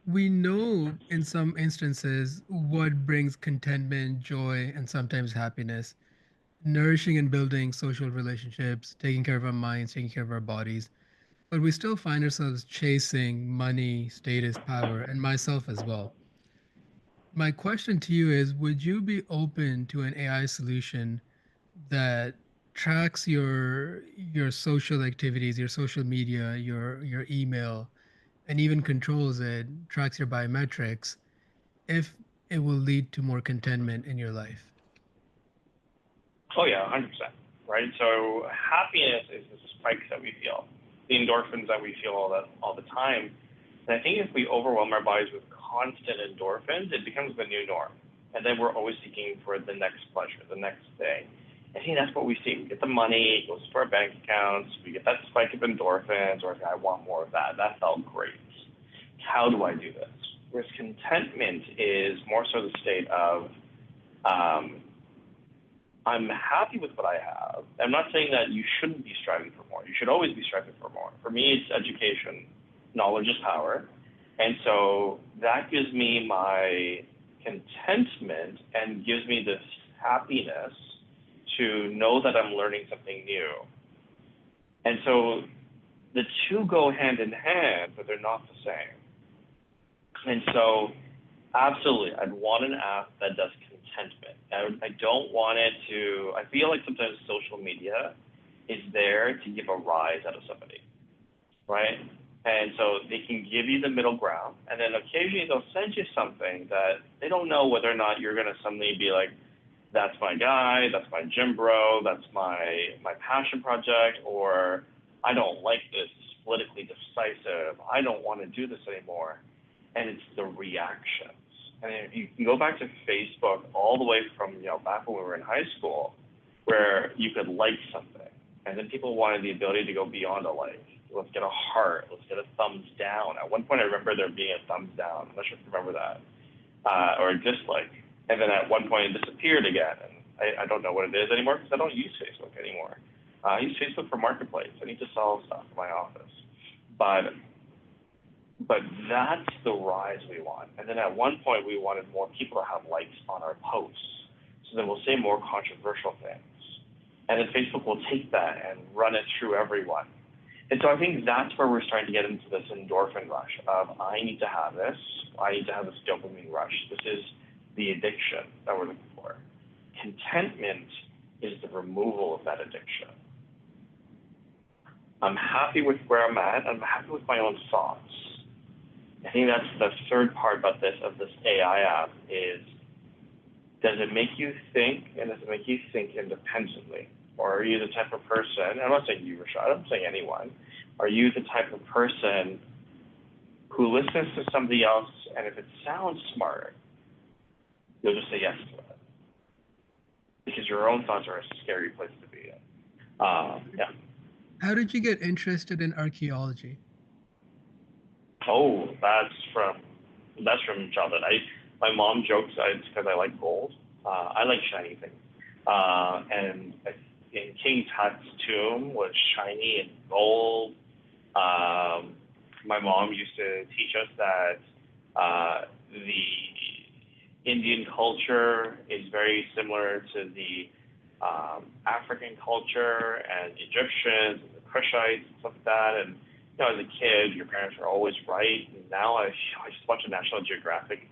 We know in some instances what brings contentment, joy, and sometimes happiness. Nourishing and building social relationships, taking care of our minds, taking care of our bodies. But we still find ourselves chasing money, status, power, and myself as well. My question to you is, would you be open to an AI solution that tracks your social activities, your social media, your email, and even controls it, tracks your biometrics, if it will lead to more contentment in your life? Oh yeah, 100%. Right. So happiness is the spikes that we feel, the endorphins that we feel all the time. And I think if we overwhelm our bodies with constant endorphins, it becomes the new norm. And then we're always seeking for the next pleasure, the next thing. I think that's what we see. We get the money, it goes to our bank accounts, we get that spike of endorphins, or I want more of that. That felt great. How do I do this? Whereas contentment is more so the state of um, I'm happy with what I have. I'm not saying that you shouldn't be striving for more. You should always be striving for more. For me, it's education. Knowledge is power. And so that gives me my contentment and gives me this happiness to know that I'm learning something new. And so the two go hand in hand, but they're not the same. And so, absolutely, I'd want an app that does contentment. I don't want it to, I feel like sometimes social media is there to give a rise out of somebody, right? And so they can give you the middle ground, and then occasionally they'll send you something that they don't know whether or not you're going to suddenly be like, that's my guy, that's my gym bro, that's my passion project, or I don't like this, it's politically decisive, I don't want to do this anymore. And it's the reactions. And if you can go back to Facebook all the way from, back when we were in high school, where you could like something, and then people wanted the ability to go beyond a like. Let's get a heart. Let's get a thumbs down. At one point, I remember there being a thumbs down. I'm not sure if you remember that, or a dislike. And then at one point, it disappeared again. And I don't know what it is anymore because I don't use Facebook anymore. I use Facebook for marketplace. I need to sell stuff for my office, but that's the rise we want. And then at one point, we wanted more people to have likes on our posts. So then we'll say more controversial things. And then Facebook will take that and run it through everyone. And so I think that's where we're starting to get into this endorphin rush of I need to have this, I need to have this dopamine rush. This is the addiction that we're looking for. Contentment is the removal of that addiction. I'm happy with where I'm at. I'm happy with my own thoughts. I think that's the third part about this AI app is, does it make you think, and does it make you think independently? Or are you the type of person, I'm not saying you, Rashad, I'm saying anyone, are you the type of person who listens to somebody else, and if it sounds smart, you'll just say yes to it? Because your own thoughts are a scary place to be in. Yeah. How did you get interested in archaeology? Oh, that's from childhood. My mom jokes it's because I like gold. I like shiny things. And in King Tut's tomb was shiny and gold. My mom used to teach us that the Indian culture is very similar to the African culture and Egyptians and the Kushites and stuff like that. And as a kid, your parents are always right. And now I just watched a National Geographic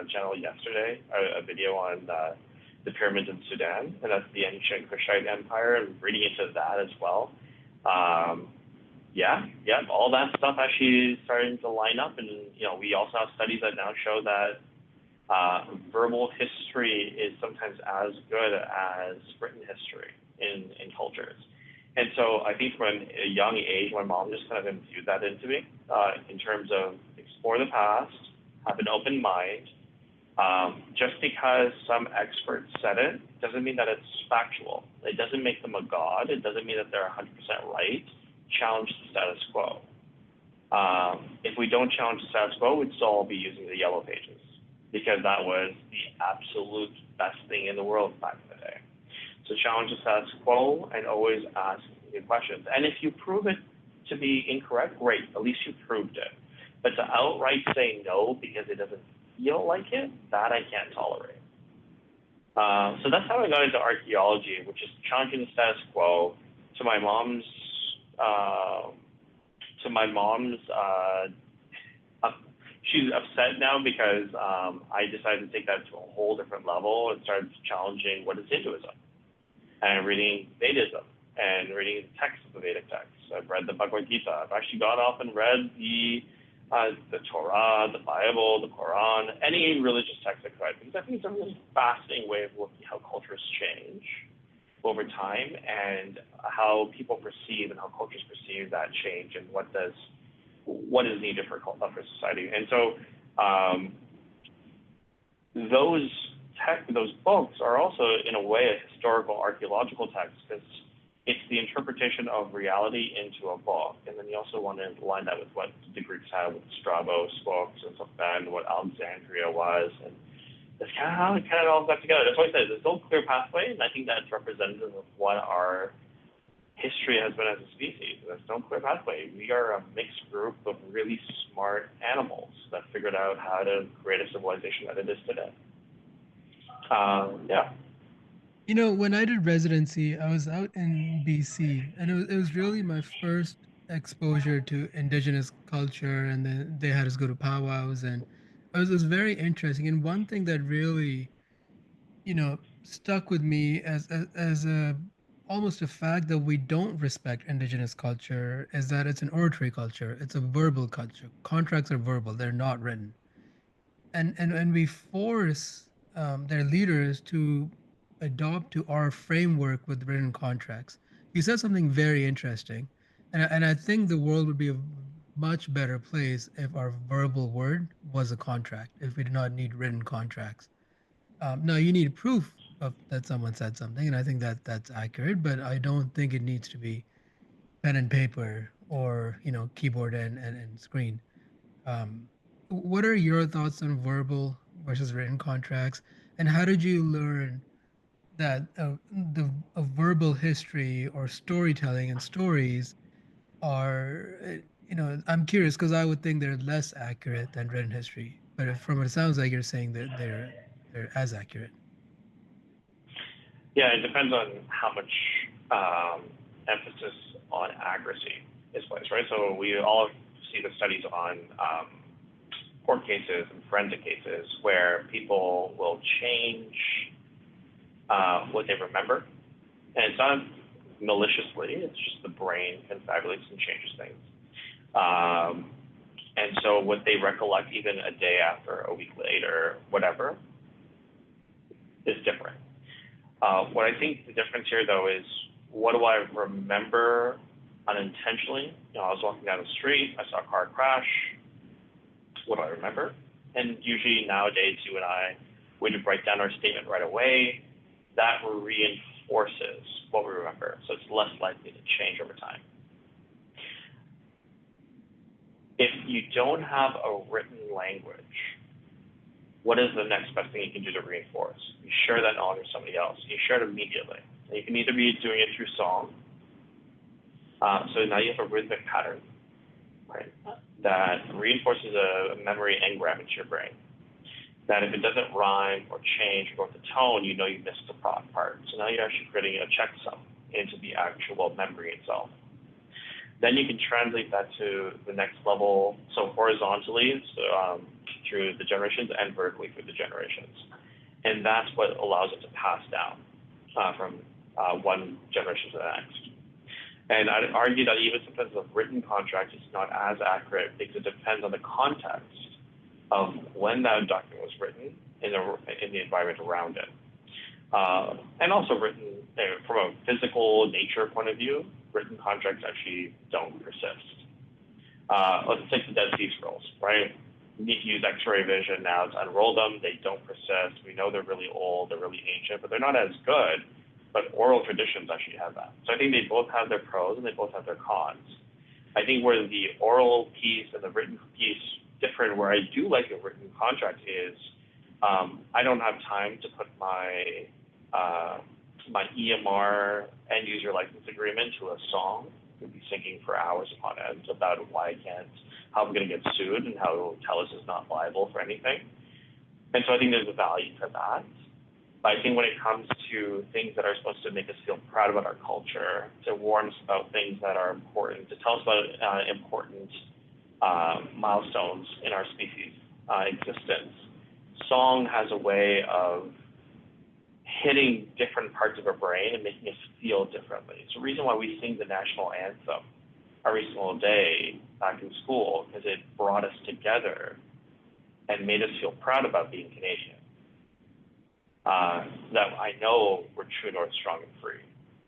channel yesterday, a video on the pyramids in Sudan, and that's the ancient Kushite Empire, and reading into that as well. Yeah, all that stuff actually is starting to line up, and we also have studies that now show that verbal history is sometimes as good as written history in cultures. And so I think from a young age, my mom just kind of imbued that into me in terms of explore the past, have an open mind. Just because some experts said it doesn't mean that it's factual. It doesn't make them a god. It doesn't mean that they're 100% right. Challenge the status quo. If we don't challenge the status quo, we'd still all be using the yellow pages because that was the absolute best thing in the world back in the day. So challenge the status quo and always ask good questions. And if you prove it to be incorrect, great. At least you proved it. But to outright say no because it doesn't feel like it, that I can't tolerate. So that's how I got into archaeology, which is challenging the status quo. To my mom's, uh, to my mom's, she's upset now because I decided to take that to a whole different level and started challenging what is Hinduism and reading Vedism and reading the texts of the Vedic texts. I've read the Bhagavad Gita. I've actually gone off and read the Torah, the Bible, the Quran, any religious text I could, because I think it's a really fascinating way of looking at how cultures change over time and how people perceive and how cultures perceive that change and what is needed for society. And so those books are also in a way a historical archaeological text because it's the interpretation of reality into a book. And then you also want to align that with what the Greeks had with Strabos books and stuff like that, and what Alexandria was. And that's kind of how it kind of all got together. That's why I said there's no clear pathway, and I think that's representative of what our history has been as a species. There's no clear pathway. We are a mixed group of really smart animals that figured out how to create a civilization that it is today. Yeah. When I did residency, I was out in BC, and it was really my first exposure to indigenous culture, and then they had us go to powwows, and it was very interesting. And one thing that really, stuck with me as a almost a fact that we don't respect indigenous culture is that it's an oratory culture. It's a verbal culture. Contracts are verbal, they're not written. And we force their leaders to adopt to our framework with written contracts. You said something very interesting, and I think the world would be a much better place if our verbal word was a contract, if we did not need written contracts. Now you need proof of that someone said something, and I think that that's accurate, but I don't think it needs to be pen and paper or keyboard and screen. um, what are your thoughts on verbal versus written contracts, and how did you learn that the a verbal history or storytelling and stories are, I'm curious because I would think they're less accurate than written history, but from what it sounds like, you're saying that they're as accurate. Yeah, it depends on how much emphasis on accuracy is placed, right? So we all see the studies on court cases and forensic cases where people will change what they remember, and it's not maliciously; it's just the brain confabulates and changes things. And so what they recollect even a day after, a week later, whatever, is different. What I think the difference here, though, is what do I remember unintentionally? I was walking down the street, I saw a car crash. What do I remember? And usually nowadays, you and I would write down our statement right away. That reinforces what we remember, so it's less likely to change over time. If you don't have a written language, what is the next best thing you can do to reinforce? You share that knowledge with somebody else. You share it immediately. And you can either be doing it through song, so now you have a rhythmic pattern, right, that reinforces a memory engram into your brain. That if it doesn't rhyme or change or go with the tone, you know you missed the part. So now you're actually creating a checksum into the actual memory itself. Then you can translate that to the next level, so horizontally, through the generations, and vertically through the generations. And that's what allows it to pass down from one generation to the next. And I'd argue that even sometimes a written contract is not as accurate because it depends on the context of when that document was written in the environment around it. And also written from a physical nature point of view, written contracts actually don't persist. Let's take the Dead Sea Scrolls, right? You need to use X-ray vision now to unroll them. They don't persist. We know they're really old, they're really ancient, but they're not as good. But oral traditions actually have that. So I think they both have their pros and they both have their cons. I think where the oral piece and the written piece differ, where I do like a written contract is I don't have time to put my EMR end user license agreement to a song. We'd be syncing for hours upon end about why I can't how we're going to get sued and how TELUS is not liable for anything. And so I think there's a value to that. But I think when it comes to things that are supposed to make us feel proud about our culture, to warn us about things that are important, to tell us about important milestones in our species existence, song has a way of hitting different parts of our brain and making us feel differently. It's the reason why we sing the national anthem every single day back in school, because it brought us together and made us feel proud about being Canadian. That I know we're true north, strong and free,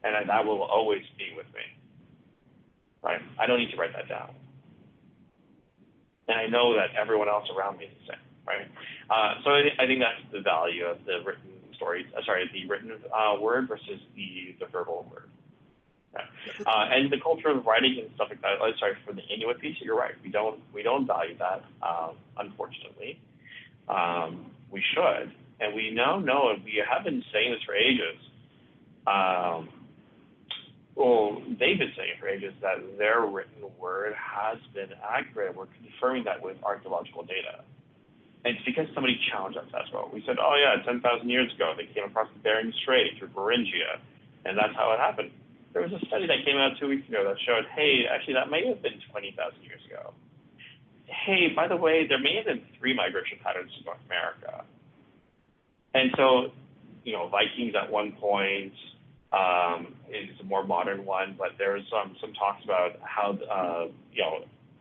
and that will always be with me. Right? I don't need to write that down, and I know that everyone else around me is the same. Right? So I think that's the value of the written story. The written word versus the verbal word. Right? And the culture of writing and stuff like that. For the Inuit piece, you're right. We don't value that, unfortunately. We should. And we now know, and we have been saying this for ages, they've been saying it for ages, that their written word has been accurate. We're confirming that with archaeological data. And it's because somebody challenged us as well. We said, 10,000 years ago, they came across the Bering Strait through Beringia, and that's how it happened. There was a study that came out 2 weeks ago that showed, hey, actually, that may have been 20,000 years ago. Hey, by the way, there may have been 3 migration patterns to North America. And so, Vikings at one point is a more modern one, but there's some talks about how,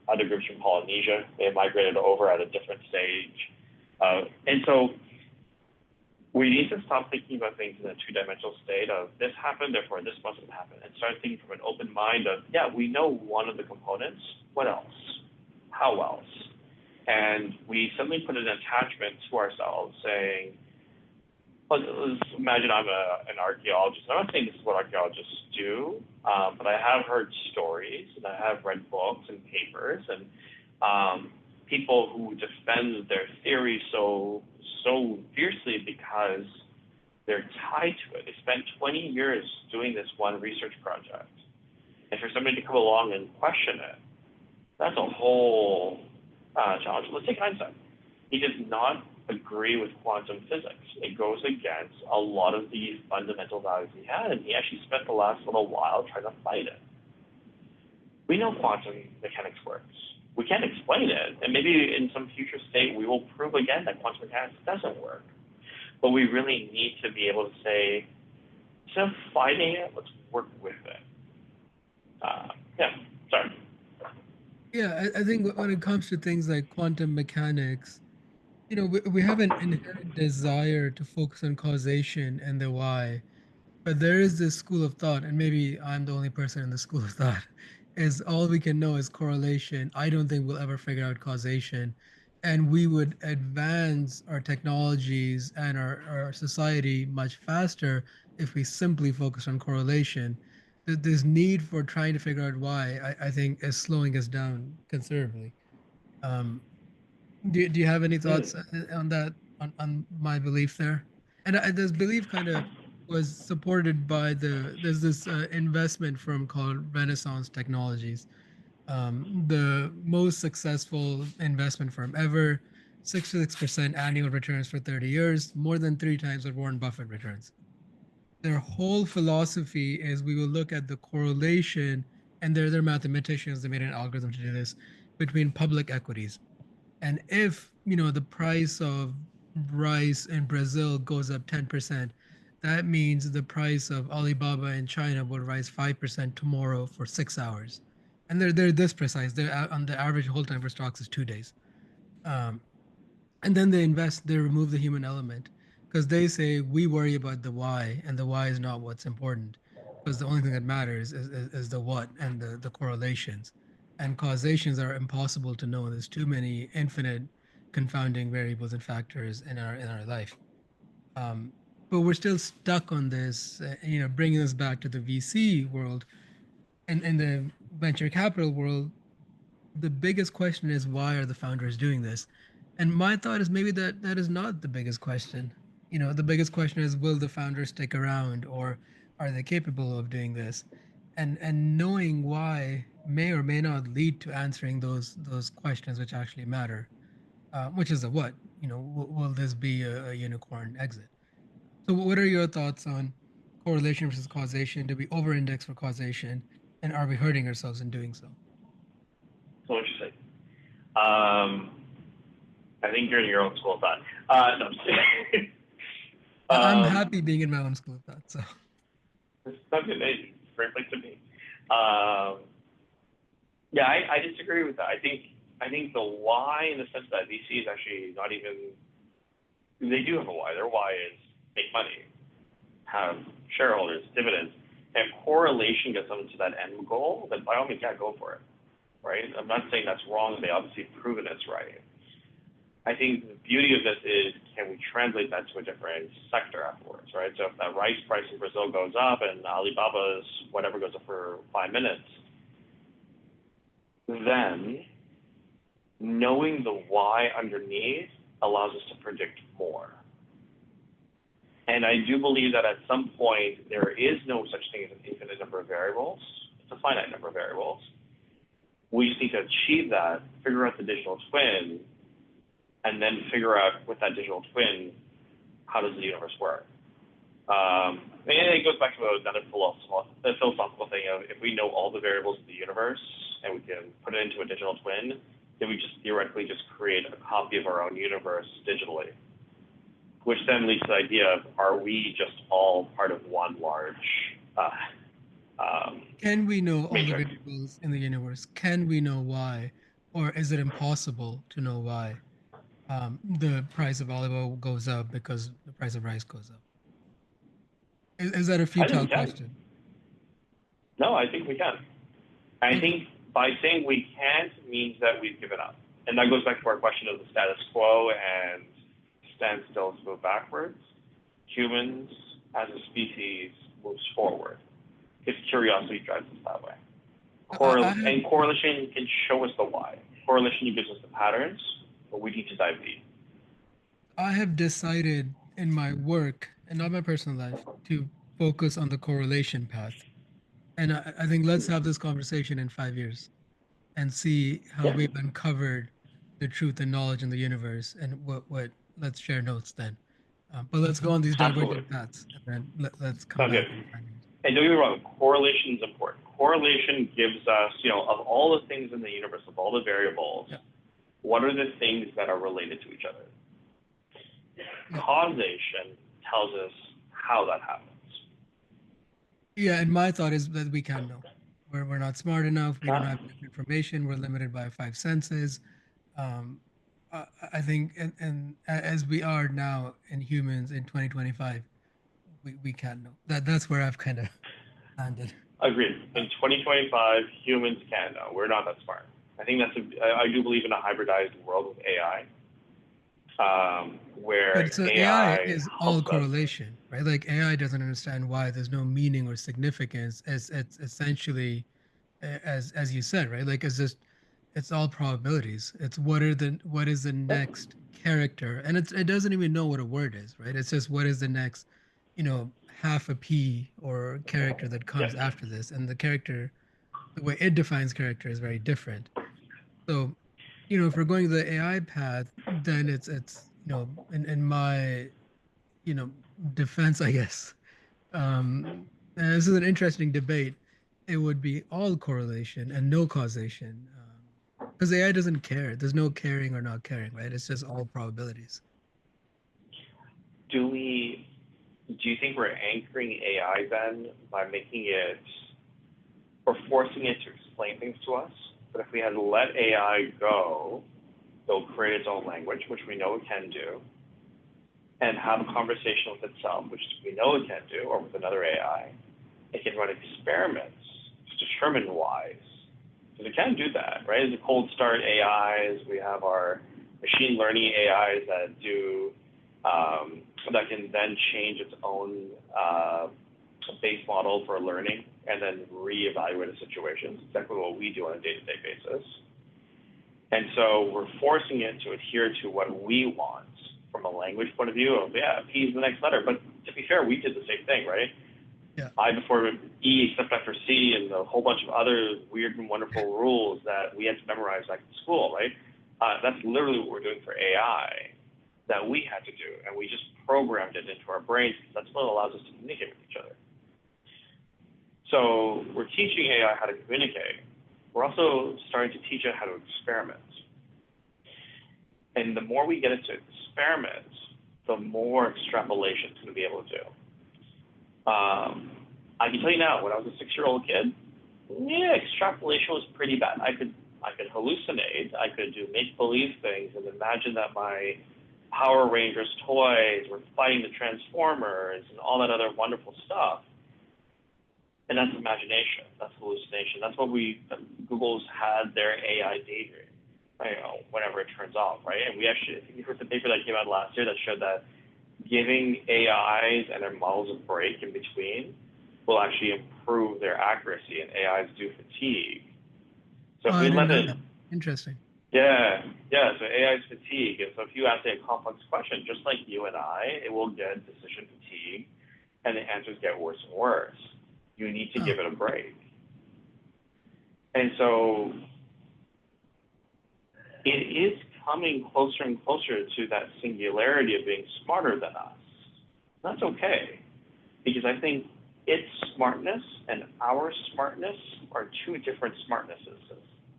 other groups from Polynesia, they migrated over at a different stage. And so we need to stop thinking about things in a two-dimensional state of this happened, therefore this mustn't happen, and start thinking from an open mind of, we know one of the components, what else? How else? And we suddenly put an attachment to ourselves saying, let's imagine I'm an archaeologist. I'm not saying this is what archaeologists do, but I have heard stories, and I have read books and papers, and people who defend their theory so fiercely because they're tied to it. They spent 20 years doing this one research project. And for somebody to come along and question it, that's a whole challenge. Let's take Einstein. He does not agree with quantum physics. It goes against a lot of the fundamental values he had, and he actually spent the last little while trying to fight it. We know quantum mechanics works. We can't explain it, and maybe in some future state we will prove again that quantum mechanics doesn't work. But we really need to be able to say, instead of fighting it, let's work with it. Sorry. Yeah, I think when it comes to things like quantum mechanics, we have an inherent desire to focus on causation and the why, but there is this school of thought, and maybe I'm the only person in the school of thought, is all we can know is correlation. I don't think we'll ever figure out causation. And we would advance our technologies and our society much faster if we simply focus on correlation. This need for trying to figure out why, I think, is slowing us down considerably. Um, do you have any thoughts on that, on my belief there? And this belief kind of was supported by there's this investment firm called Renaissance Technologies, the most successful investment firm ever, 66% annual returns for 30 years, more than 3 times what Warren Buffett returns. Their whole philosophy is we will look at the correlation, and they're mathematicians, they made an algorithm to do this, between public equities. And if, the price of rice in Brazil goes up 10%, that means the price of Alibaba in China will rise 5% tomorrow for 6 hours. And they're this precise. They're on the average hold time for stocks is 2 days. Um, and then they remove the human element because they say we worry about the why, and the why is not what's important, because the only thing that matters is the what and the correlations, and causations are impossible to know. There's too many infinite confounding variables and factors in our life. um, but we're still stuck on this, bringing us back to the VC world and in the venture capital world. The biggest question is, why are the founders doing this? And my thought is maybe that is not the biggest question. The biggest question is, will the founders stick around, or are they capable of doing this? and knowing why may or may not lead to answering those questions which actually matter, which is the what. Will this be a unicorn exit? So, what are your thoughts on correlation versus causation? Do we over-index for causation, and are we hurting ourselves in doing so? So interesting. Um, I think you're in your own school of thought. No, I'm just kidding. I'm happy being in my own school of thought. So, It's not good. It's a great place to be. Um, yeah, I disagree with that. I think the why, in the sense that VC is actually not even, they do have a why. Their why is make money, have shareholders, dividends, and correlation gets them to that end goal. Then by all means, yeah, go for it. Right? I'm not saying that's wrong. They obviously proven it's right. I think the beauty of this is, can we translate that to a different sector afterwards, right? So if that rice price in Brazil goes up and Alibaba's whatever goes up for 5 minutes, then knowing the why underneath allows us to predict more. And I do believe that at some point there is no such thing as an infinite number of variables. It's a finite number of variables. We just need to achieve that, figure out the digital twin, and then figure out with that digital twin, how does the universe work? And it goes back to another philosophical thing of, if we know all the variables of the universe and we can put it into a digital twin, then we just theoretically just create a copy of our own universe digitally, which then leads to the idea of, are we just all part of one large can we know all the matrix? variables in the universe? Can we know why, or is it impossible to know why the price of olive oil goes up because the price of rice goes up? Is that a I think futile we can. question? No, I think we can. I Okay. think by saying we can't means that we've given up. And that goes back to our question of the status quo and stand still to move backwards. Humans as a species moves forward if curiosity drives us that way. I have And correlation can show us the why. Correlation gives us the patterns, but we need to dive deep. I have decided in my work and not my personal life to focus on the correlation path. And I think let's have this conversation in 5 years and see how Yeah, we've uncovered the truth and knowledge in the universe, and what let's share notes then. But let's go on these absolutely. divergent paths, and then let's come Sounds good. back in 5 years. And don't get me wrong, correlation is important. Correlation gives us, of all the things in the universe, of all the variables, Yeah, what are the things that are related to each other? yeah, Causation tells us how that happens. yeah. And my thought is that we can't know. We're not smart enough. We don't Uh, have enough information. We're limited by five senses. Um, I think, and as we are now in humans in 2025, we can't know. That's where I've kind of landed. Agreed. Uh, In 2025, humans can know. We're not that smart. I think I do believe in a hybridized world with AI, But where so AI AI is all helps us. correlation, right? Like AI doesn't understand why there's no meaning or significance. It's essentially, as you said, right? Like it's all probabilities. It's what is the Yep. next character, and it doesn't even know what a word is, right? It's just what is the next, half a p or character that Yep. comes after this, and the character, the way it defines character is very different. So, if we're going the AI path, then it's in my defense, I guess. And this is an interesting debate. It would be all correlation and no causation, because AI doesn't care. There's no caring or not caring, right? It's just all probabilities. Do we? Do you think we're anchoring AI then by making it or forcing it to explain things to us? But if we had let AI go, it'll create its own language, which we know it can do, and have a conversation with itself, which we know it can do, or with another AI. It can run experiments to determine whys. Because it can do that, right? The cold start AIs, we have our machine learning AIs that do that can then change its own base model for learning and then reevaluate a situation. Exactly what we do on a day-to-day basis. And so we're forcing it to adhere to what we want from a language point of view of, yeah, P is the next letter. But to be fair, we did the same thing, right? Yeah. I before E except after C and a whole bunch of other weird and wonderful rules that we had to memorize back in school, right? That's literally what we're doing for AI that we had to do, and we just programmed it into our brains because that's what allows us to communicate with each other. So we're teaching AI how to communicate. We're also starting to teach it how to experiment. And the more we get it to experiment, the more extrapolation it's going to be able to do. I can tell you now, when I was a 6-year-old kid, yeah, extrapolation was pretty bad. I could hallucinate. I could do make-believe things and imagine that my Power Rangers toys were fighting the Transformers and all that other wonderful stuff. And that's imagination. That's hallucination. That's what Google's had their AI daydream, whenever it turns off, right? And we actually, I think you heard the paper that came out last year that showed that giving AIs and their models a break in between will actually improve their accuracy, and AIs do fatigue. So Oh, if I we didn't let know it, that. Interesting. yeah, so AIs fatigue. And so if you ask it a complex question, just like you and I, it will get decision fatigue, and the answers get worse and worse. You need to Oh, give it a break. And so it is coming closer and closer to that singularity of being smarter than us. That's okay, because I think its smartness and our smartness are two different smartnesses.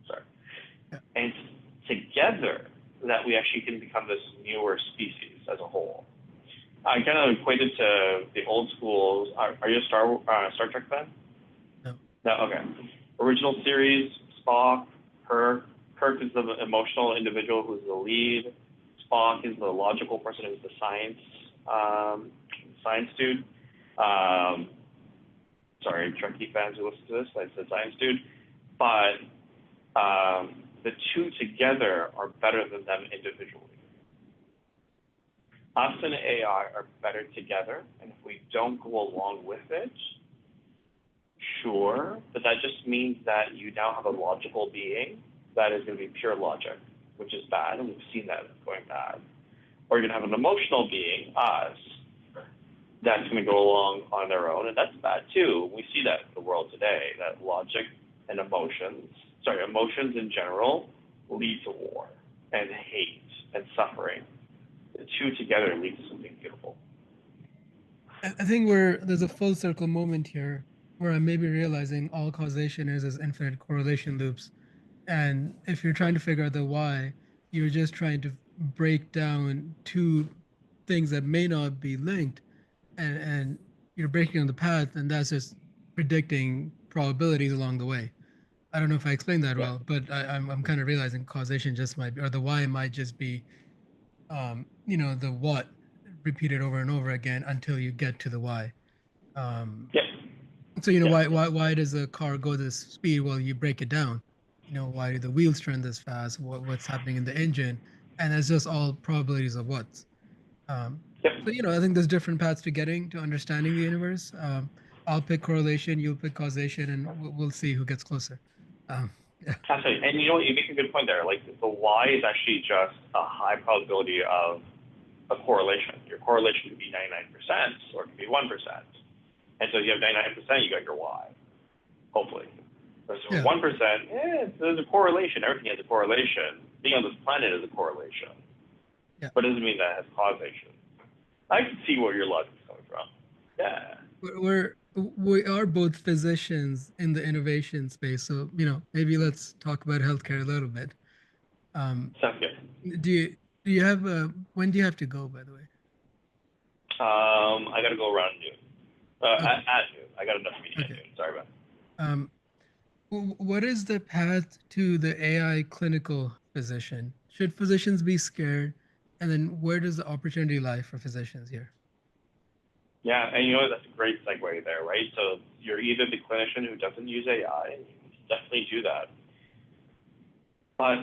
Sorry. yeah. And together, that we actually can become this newer species as a whole. I kind of equate it to the old schools. Are you a Star Trek fan? No. No, okay. Original series, Spock, Kirk. Kirk is the emotional individual who's the lead. Spock is the logical person who's the science dude. Sorry, Trekkie fans who listen to this, I said science dude. But the two together are better than them individually. Us and AI are better together, and if we don't go along with it, sure, but that just means that you now have a logical being that is going to be pure logic, which is bad, and we've seen that going bad. Or you're going to have an emotional being, us, that's going to go along on their own, and that's bad too. We see that in the world today, that logic and emotions in general lead to war and hate and suffering. The two together lead to something beautiful. I think there's a full circle moment here where I may be realizing all causation is infinite correlation loops. And if you're trying to figure out the why, you're just trying to break down two things that may not be linked, and you're breaking on the path, and that's just predicting probabilities along the way. I don't know if I explained that Yeah. well, but I'm kind of realizing causation just might be, or the why might just be, the what repeated over and over again until you get to the why. Um, Yeah. so Yeah. why does a car go this speed? Well, you break it down. Why do the wheels turn this fast? What's happening in the engine? And it's just all probabilities of what's. Um, Yep. so I think there's different paths to getting to understanding the universe. I'll pick correlation, you'll pick causation, and we'll see who gets closer. Yeah, Absolutely. And you know what? You make a good point there. Like the Y is actually just a high probability of a correlation. Your correlation could be 99% or it could be 1%. And so if you have 99%, you got your Y, hopefully. So yeah, 1%, there's a correlation. Everything has a correlation. Being on this planet is a correlation. yeah. But it doesn't mean that it has causation. I can see where your logic is coming from. Yeah. We are both physicians in the innovation space, so maybe let's talk about healthcare a little bit. Um, Sounds good. do you have when do you have to go, by the way? I got to go around noon. Okay, At noon. I got enough meeting at okay. noon. Sorry about it. Um, what is the path to the AI clinical physician? Should physicians be scared? And then where does the opportunity lie for physicians here? Yeah, and you know that's a great segue there, right? So you're either the clinician who doesn't use AI, and you can definitely do that. But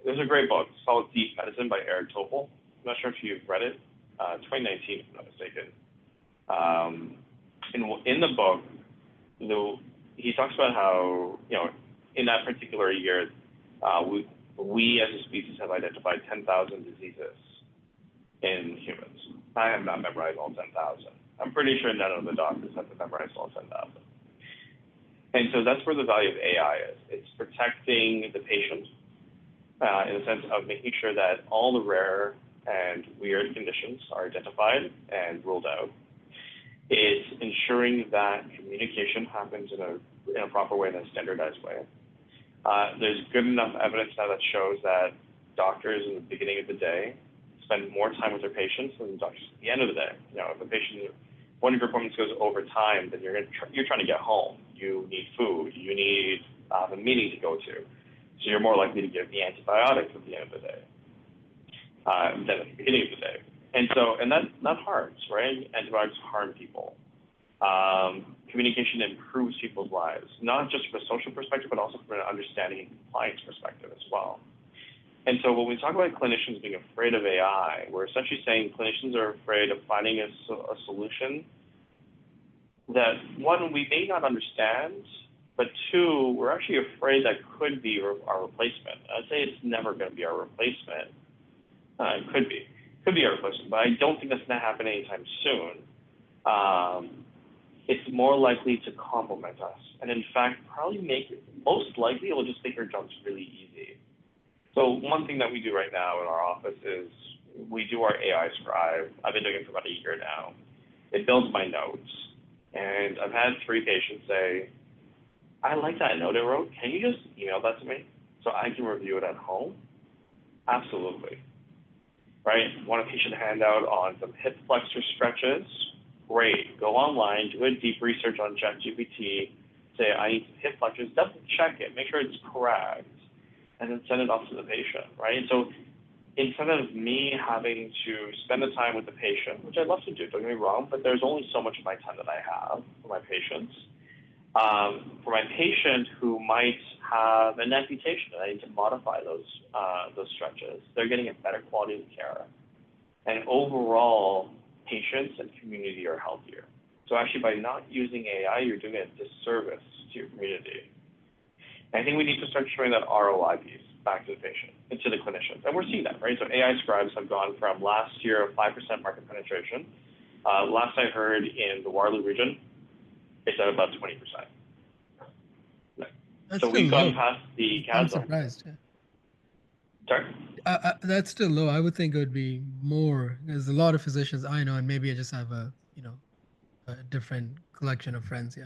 there's a great book. It's called Deep Medicine by Eric Topol. I'm not sure if you've read it. 2019, if I'm not mistaken. In the book, he talks about how, in that particular year, we as a species have identified 10,000 diseases in humans. I have not memorized all 10,000. I'm pretty sure none of the doctors have to memorize all 10,000. And so that's where the value of AI is. It's protecting the patient in the sense of making sure that all the rare and weird conditions are identified and ruled out. It's ensuring that communication happens in a proper way, in a standardized way. There's good enough evidence now that shows that doctors in the beginning of the day spend more time with their patients than doctors at the end of the day. You know, if a patient, one of your appointments goes over time, then you're trying to get home. You need food. You need a meeting to go to. So you're more likely to give the antibiotics at the end of the day than at the beginning of the day. And that harms, right? Antibiotics harm people. Communication improves people's lives, not just from a social perspective, but also from an understanding and compliance perspective as well. And so when we talk about clinicians being afraid of AI, we're essentially saying clinicians are afraid of finding a solution that, one, we may not understand, but two, we're actually afraid that could be our replacement. I'd say it's never going to be our replacement. It could be our replacement, but I don't think that's going to happen anytime soon. It's more likely to complement us, and in fact, probably most likely, it will just make our jobs really easy. So one thing that we do right now in our office is we do our AI scribe. I've been doing it for about a year now. It builds my notes, and I've had 3 patients say, I like that note I wrote. Can you just email that to me so I can review it at home? Absolutely. Right? Want a patient handout on some hip flexor stretches? Great. Go online, do a deep research on ChatGPT, say, I need some hip flexors, double check it, make sure it's correct, and then send it off to the patient, right? So instead of me having to spend the time with the patient, which I'd love to do, don't get me wrong, but there's only so much of my time that I have for my patients. For my patient who might have an amputation and I need to modify those stretches, they're getting a better quality of care. And overall, patients and community are healthier. So actually, by not using AI, you're doing a disservice to your community. And I think we need to start showing that ROI piece back to the patient and to the clinicians. And we're seeing that, right? So AI scribes have gone from last year of 5% market penetration. Last I heard in the Waterloo region, it's at about 20%. That's So still we've low. gone past the I'm chasm. surprised. Yeah. Sorry? That's still low. I would think it would be more. There's a lot of physicians I know, and maybe I just have a different collection of friends. Yeah.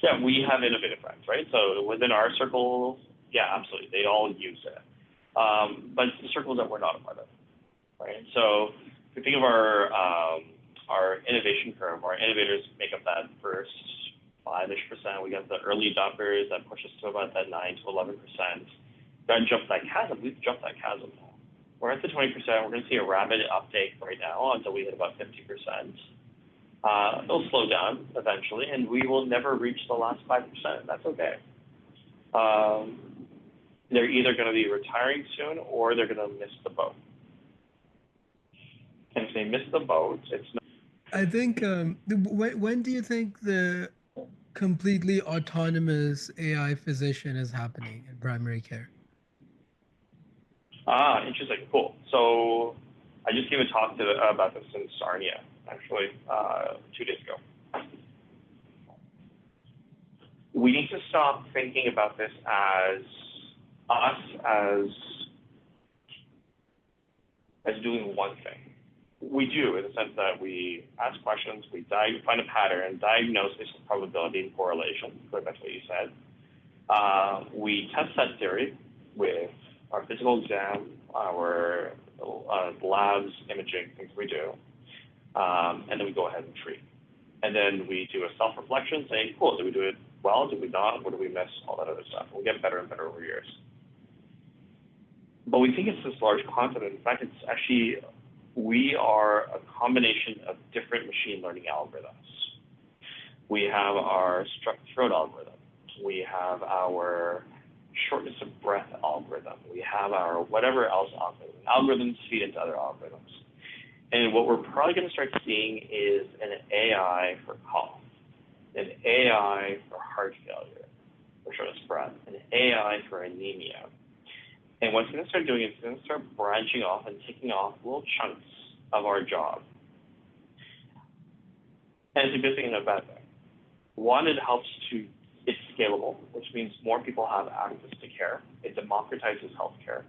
Yeah, we have innovative friends, right? So within our circles, yeah, absolutely, they all use it. But it's the circles that we're not a part of, right? So if you think of our innovation curve, our innovators make up that first 5-ish%. We got the early adopters that push us to about that 9 to 11%. Got to jump that chasm. We've jumped that chasm now. We're at the 20%. We're going to see a rapid uptake right now until we hit about 50%. It'll slow down eventually, and we will never reach the last 5%. That's okay. They're either going to be retiring soon or they're going to miss the boat. And if they miss the boat, it's not. I think. When do you think the completely autonomous AI physician is happening in primary care? Interesting. Cool. So I just gave a talk about this in Sarnia, actually, 2 days ago. We need to stop thinking about this as us as doing one thing. We do, in the sense that we ask questions, we find a pattern, diagnose this with probability and correlation. That's what you said. We test that theory with our physical exam, our labs, imaging, things we do, and then we go ahead and treat. And then we do a self-reflection, saying, cool, did we do it well? Did we not? What did we miss? All that other stuff. We'll get better and better over years. But we think it's this large concept. In fact, it's actually, we are a combination of different machine learning algorithms. We have our struck throat algorithm. We have our shortness of breath algorithm. We have our whatever else algorithm. Algorithms feed into other algorithms. And what we're probably going to start seeing is an AI for cough, an AI for heart failure, for shortness of breath, an AI for anemia. And what's going to start doing is it's going to start branching off and taking off little chunks of our job. And it's a good thing and a bad thing. One, it helps to, it's scalable, which means more people have access to care. It democratizes healthcare.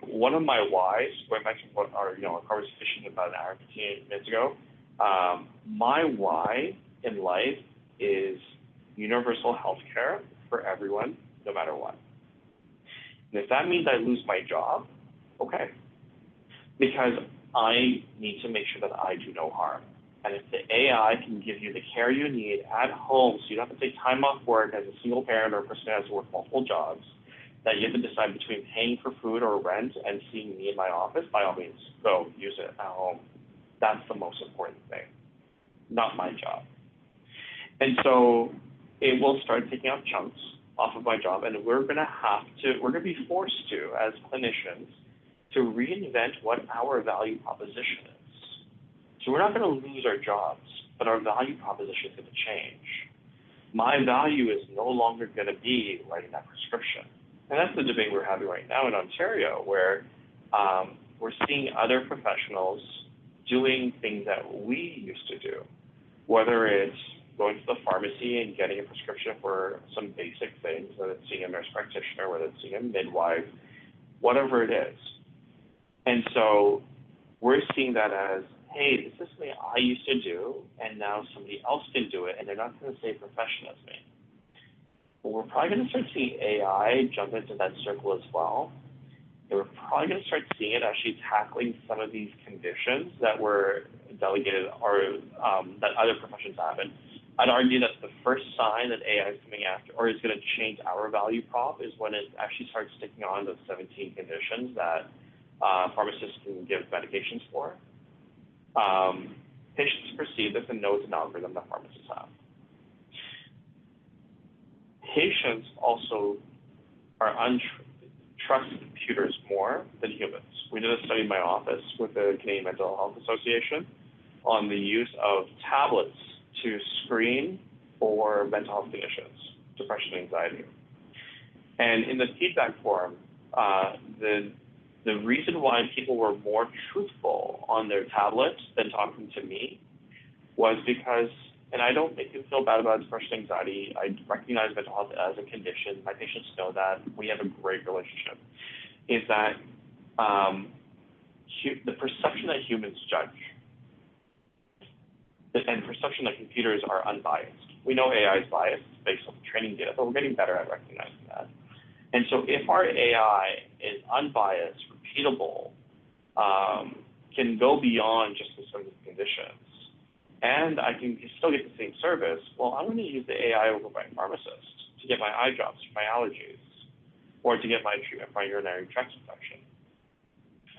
One of my whys, going back to what our conversation about an hour and 15 minutes ago, my why in life is universal health care for everyone, no matter what. And if that means I lose my job, okay, because I need to make sure that I do no harm. And if the AI can give you the care you need at home, so you don't have to take time off work as a single parent or a person who has to work multiple jobs, that you have to decide between paying for food or rent and seeing me in my office, by all means, go use it at home. That's the most important thing, not my job. And so it will start taking off chunks off of my job, and we're going to be forced to, as clinicians, to reinvent what our value proposition is. So we're not going to lose our jobs, but our value proposition is going to change. My value is no longer going to be writing that prescription. And that's the debate we're having right now in Ontario, where we're seeing other professionals doing things that we used to do, whether it's going to the pharmacy and getting a prescription for some basic things, whether it's seeing a nurse practitioner, whether it's seeing a midwife, whatever it is. And so we're seeing that as, hey, this is something I used to do, and now somebody else can do it, and they're not going to stay professional as me. But we're probably going to start seeing AI jump into that circle as well. And we're probably going to start seeing it actually tackling some of these conditions that were delegated or that other professions have. And I'd argue that the first sign that AI is coming after or is going to change our value prop is when it actually starts sticking on those 17 conditions that pharmacists can give medications for. Patients perceive this and know it's an algorithm that pharmacists have. Patients also trust computers more than humans. We did a study in my office with the Canadian Mental Health Association on the use of tablets to screen for mental health conditions, depression, anxiety. And in the feedback form, the reason why people were more truthful on their tablets than talking to me was because, and I don't make you feel bad about depression, anxiety. I recognize mental health as a condition. My patients know that. We have a great relationship. Is that the perception that humans judge and perception that computers are unbiased. We know AI is biased based on training data, but we're getting better at recognizing that. And so if our AI is unbiased, repeatable, can go beyond just the sort of conditions, and I can still get the same service, well, I'm going to use the AI over my pharmacist to get my eye drops for my allergies, or to get my treatment for my urinary tract infection.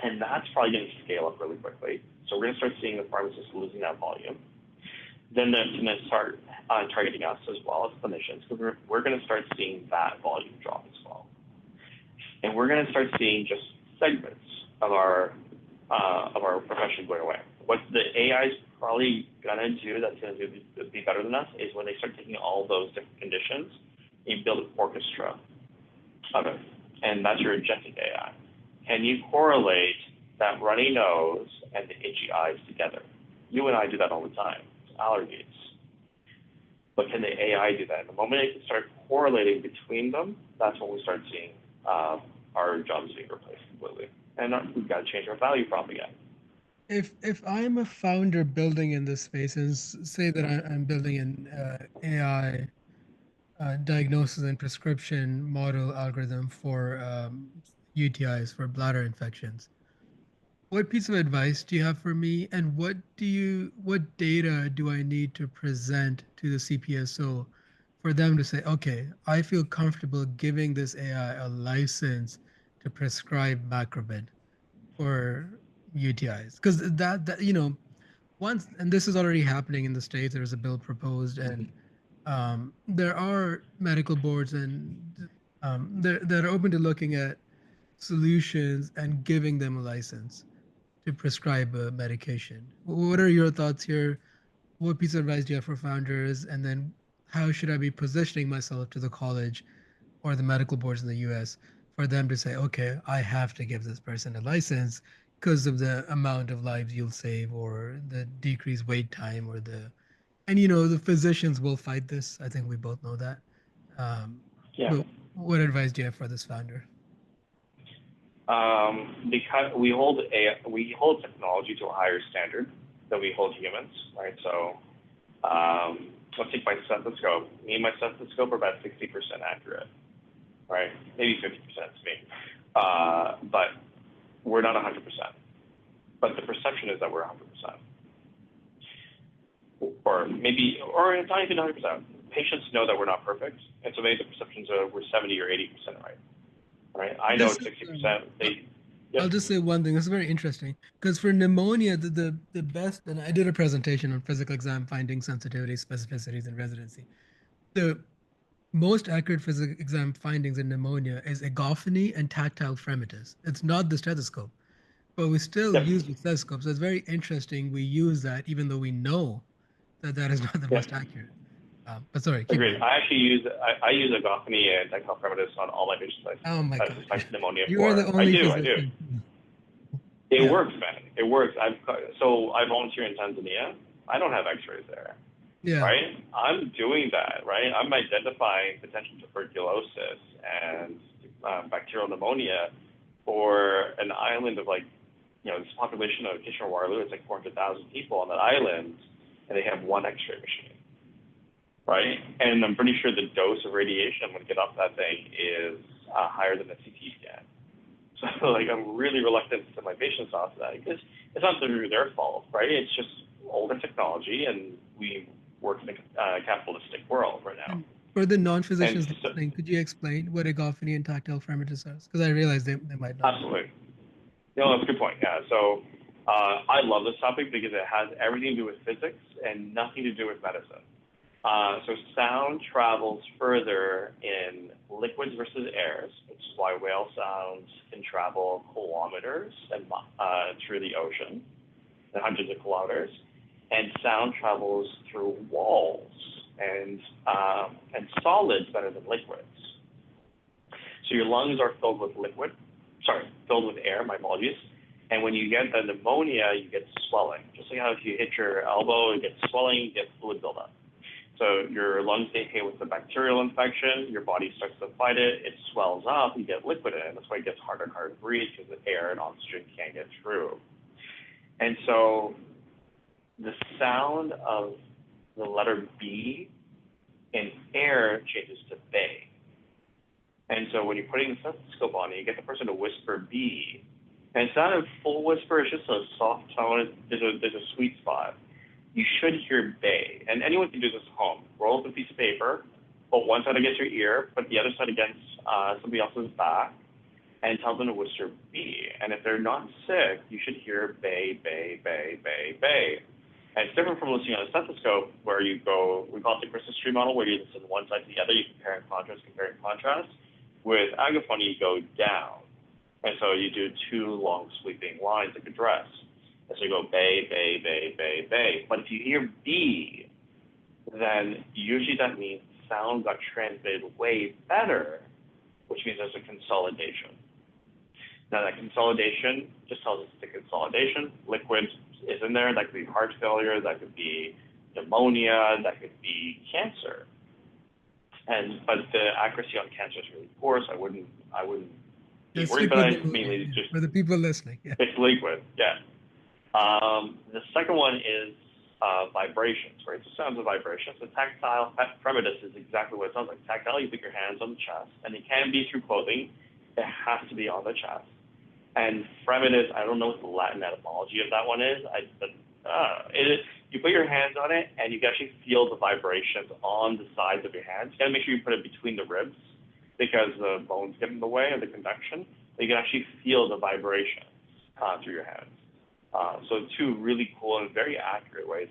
And that's probably going to scale up really quickly. So we're going to start seeing the pharmacists losing that volume. Then they're going to start targeting us as well as clinicians, because we're going to start seeing that volume drop as well. And we're going to start seeing just segments of our profession going away. What the AI is probably going to do that's going to be better than us is when they start taking all those different conditions and build an orchestra of it. And that's your agentic AI. Can you correlate that runny nose and the itchy eyes together? You and I do that all the time. Allergies. But can the AI do that? The moment it can start correlating between them, that's when we start seeing our jobs being replaced completely. And we've got to change our value prop again. If I'm a founder building in this space, and say that I'm building an AI diagnosis and prescription model algorithm for UTIs, for bladder infections, what piece of advice do you have for me, and what data do I need to present to the CPSO for them to say, okay, I feel comfortable giving this AI a license to prescribe macrobid for UTIs? Because once, and this is already happening in the States, there's a bill proposed, and there are medical boards and that are open to looking at solutions and giving them a license to prescribe a medication. What are your thoughts here? What piece of advice do you have for founders? And then how should I be positioning myself to the college or the medical boards in the US for them to say, okay, I have to give this person a license because of the amount of lives you'll save or the decreased wait time or the And the physicians will fight this. I think we both know that. Um, Yeah. but what advice do you have for this founder? Because we hold technology to a higher standard than we hold humans, right? So let's take my stethoscope. Me and my stethoscope are about 60% accurate, right? Maybe 50% to me, but we're not 100%. But the perception is that we're 100%, or maybe, or it's not even 100%. Patients know that we're not perfect, and so maybe the perceptions are we're 70 or 80% right. Right? I know This it's is, 60%. Yep, I'll just say one thing. This is very interesting because for pneumonia, the best, and I did a presentation on physical exam findings, sensitivities, specificities, and residency. The most accurate physical exam findings in pneumonia is egophony and tactile fremitus. It's not the stethoscope, but we still yep, use the stethoscope. So it's very interesting. We use that even though we know that that is not the yep. most accurate. But sorry, keep Agreed. going. I actually I use egophony and tactile primitus on all my patients Oh my I God. suspect pneumonia You are the for. I only do, I do. physician. It Yeah. works, man. It works. I volunteer in Tanzania. I don't have X-rays there, Yeah. right? I'm doing that, right? I'm identifying potential tuberculosis and bacterial pneumonia for an island of like, this population of Kitchener-Waterloo. It's like 400,000 people on that island, and they have one X-ray machine, right? And I'm pretty sure the dose of radiation I'm going to get off that thing is higher than a CT scan. So like I'm really reluctant to send my patients off that because it's not their fault, right? It's just older technology, and we work in a capitalistic world right now. And for the And non-physicians so, listening, could you explain what egophony and tactile fremitus is? Because I realize they might not know. absolutely, that's a good point. Yeah. So I love this topic because it has everything to do with physics and nothing to do with medicine. So sound travels further in liquids versus airs, which is why whale sounds can travel kilometers and through the ocean, and hundreds of kilometers, and sound travels through walls and solids better than liquids. So your lungs are filled with filled with air. My apologies. And when you get the pneumonia, you get swelling. Just like how if you hit your elbow, you get swelling, you get fluid buildup. So your lungs get hit with the bacterial infection, your body starts to fight it, it swells up, you get liquid in it. That's why it gets harder and harder to breathe because the air and oxygen can't get through. And so the sound of the letter B in air changes to bay. And so when you're putting the stethoscope on, you get the person to whisper B. And it's not a full whisper, it's just a soft tone. There's a sweet spot. You should hear bay. And anyone can do this at home. Roll up a piece of paper, put one side against your ear, put the other side against somebody else's back, and tell them to whisper B. And if they're not sick, you should hear bay, bay, bay, bay, bay. And it's different from listening on a stethoscope where you go, we call it the Christmas tree model, where you listen one side to the other, you compare and contrast. With agaphony, you go down. And so you do two long sweeping lines like a dress. And so you go bay, bay, bay, bay, bay. But if you hear B, then usually that means sound got transmitted way better, which means there's a consolidation. Now that consolidation just tells us the consolidation. Liquid is in there. That could be heart failure. That could be pneumonia. That could be cancer. But the accuracy on cancer is really poor, so I wouldn't be Let's worried. stick But with I pneumonia. mainly Yeah. just For the people listening. Yeah. it's liquid. Yeah. The second one is vibrations, right? So sounds of vibrations. The tactile primitus is exactly what it sounds like. Tactile, you put your hands on the chest, and it can be through clothing. It has to be on the chest. And fremitus, I don't know what the Latin etymology of that one is. It is. You put your hands on it, and you can actually feel the vibrations on the sides of your hands. You got to make sure you put it between the ribs because the bones get in the way of the conduction. But you can actually feel the vibration through your hands. So two really cool and very accurate ways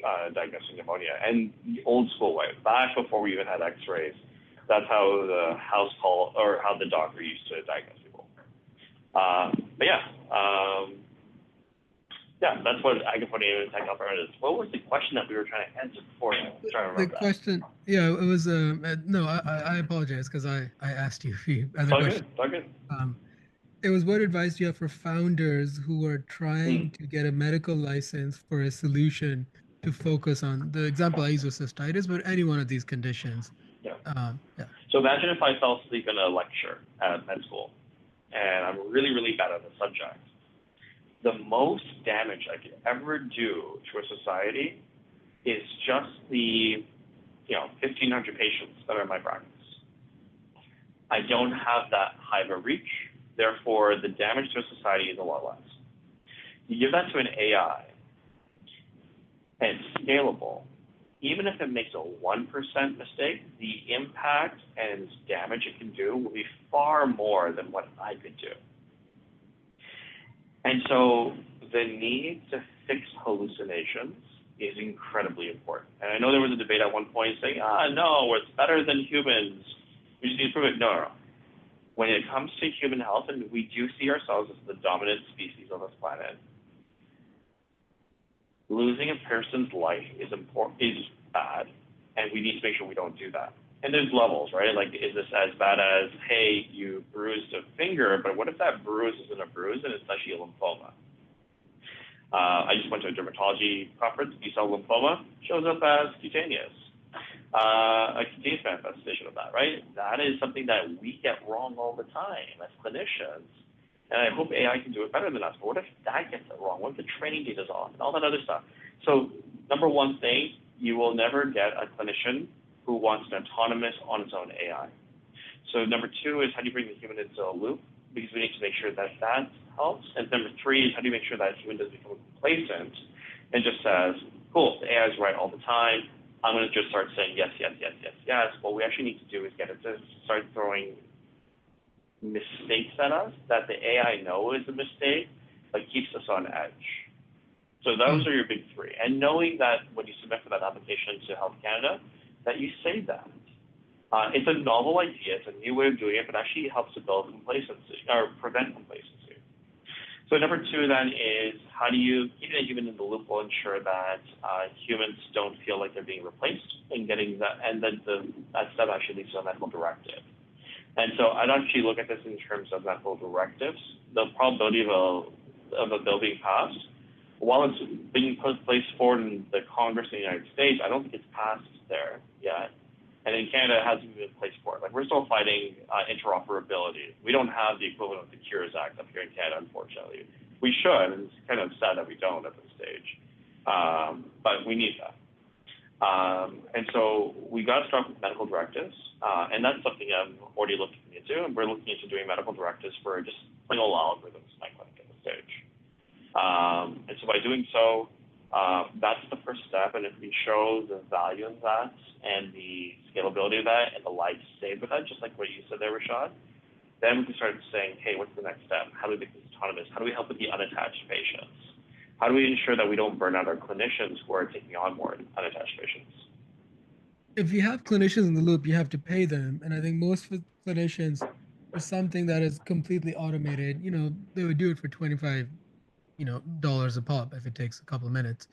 of diagnosing pneumonia, and the old school way, back before we even had X-rays. That's how the house call or how the doctor used to diagnose people. But yeah, that's what agaphony and tactile is. What was the question that we were trying to answer before? I'm trying to The remember that. question, yeah, it was no, I apologize because I asked you a few It's other all good. questions. It's all good. Um, it was what advice do you have for founders who are trying Mm. to get a medical license for a solution to focus on the example I use was cystitis, but any one of these conditions. Yeah. Yeah. So imagine if I fell asleep in a lecture at med school, and I'm really, really bad at the subject. The most damage I could ever do to a society is just the 1,500 patients that are in my practice. I don't have that high of a reach, therefore the damage to a society is a lot less. You give that to an AI, and it's scalable. Even if it makes a 1% mistake, the impact and damage it can do will be far more than what I could do. And so the need to fix hallucinations is incredibly important. And I know there was a debate at one point saying, no, it's better than humans. We just need to prove it. No. When it comes to human health, and we do see ourselves as the dominant species on this planet, losing a person's life is bad, and we need to make sure we don't do that. And there's levels, right? Like, is this as bad as, hey, you bruised a finger, but what if that bruise isn't a bruise and it's actually a lymphoma? I just went to a dermatology conference. B-cell lymphoma shows up as cutaneous. A cutaneous manifestation of that, right? That is something that we get wrong all the time as clinicians. And I hope AI can do it better than us. But what if that gets it wrong? What if the training data is off and all that other stuff? So number one thing, you will never get a clinician who wants an autonomous on its own AI. So number two is how do you bring the human into a loop? Because we need to make sure that that helps. And number three is how do you make sure that human doesn't become complacent and just says, cool, the AI is right all the time. I'm going to just start saying yes, yes, yes, yes, yes. What we actually need to do is get it to start throwing mistakes at us that the AI know is a mistake, but keeps us on edge. So those are your big three. And knowing that when you submit for that application to Health Canada, that you say that. It's a novel idea, it's a new way of doing it, but actually it helps to build complacency or prevent complacency. So number two then is how do you, keeping a human in the loop will ensure that humans don't feel like they're being replaced and getting that, and then that step actually leads to a medical directive. And so I'd actually look at this in terms of medical directives. The probability of a bill being passed, while it's being placed forward in the Congress in the United States, I don't think it's passed there yet. And in Canada, it hasn't been placed for it. Like, we're still fighting interoperability. We don't have the equivalent of the Cures Act up here in Canada, unfortunately. We should, and it's kind of sad that we don't at this stage. But we need that. And so we got to start with medical directives, and that's something I'm already looking into, and we're looking into doing medical directives for just plain old algorithms in my clinic at this stage. And so by doing so, that's the first step, and if we show the value of that and the scalability of that and the lives saved with that, just like what you said there, Rashad, then we can start saying, hey, what's the next step? How do we make this autonomous? How do we help with the unattached patients? How do we ensure that we don't burn out our clinicians who are taking on more unattached patients? If you have clinicians in the loop, you have to pay them. And I think most clinicians, for something that is completely automated, they would do it for 25, dollars a pop if it takes a couple of minutes.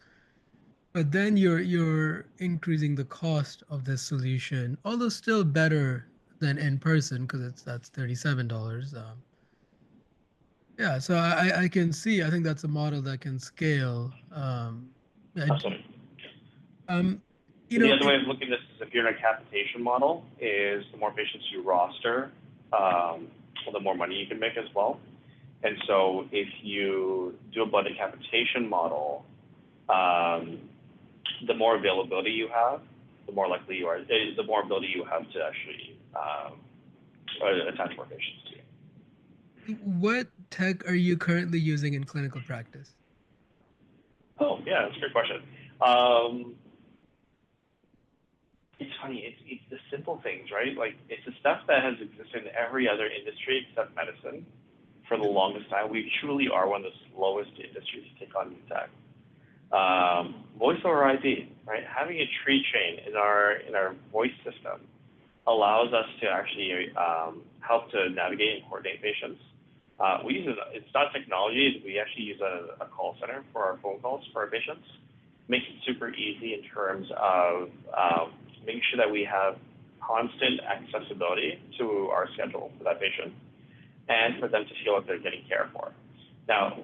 But then you're increasing the cost of this solution, although still better than in person because that's $37. Yeah, so I can see. I think that's a model that can scale. Absolutely. Um, you And the know, other way of looking at this is if you're in a capitation model, is the more patients you roster, the more money you can make as well. And so if you do a blended capitation model, the more availability you have, the more likely you are, the more ability you have to actually attach more patients to you. What tech are you currently using in clinical practice? Oh, yeah, that's a great question. It's funny, it's the simple things, right? Like, it's the stuff that has existed in every other industry except medicine for the longest time. We truly are one of the slowest industries to take on new tech. Voice over IP, right? Having a tree chain in our voice system allows us to actually help to navigate and coordinate patients. We use it's not technology. We actually use a call center for our phone calls for our patients. Makes it super easy in terms of making sure that we have constant accessibility to our schedule for that patient and for them to feel like they're getting care for. Now,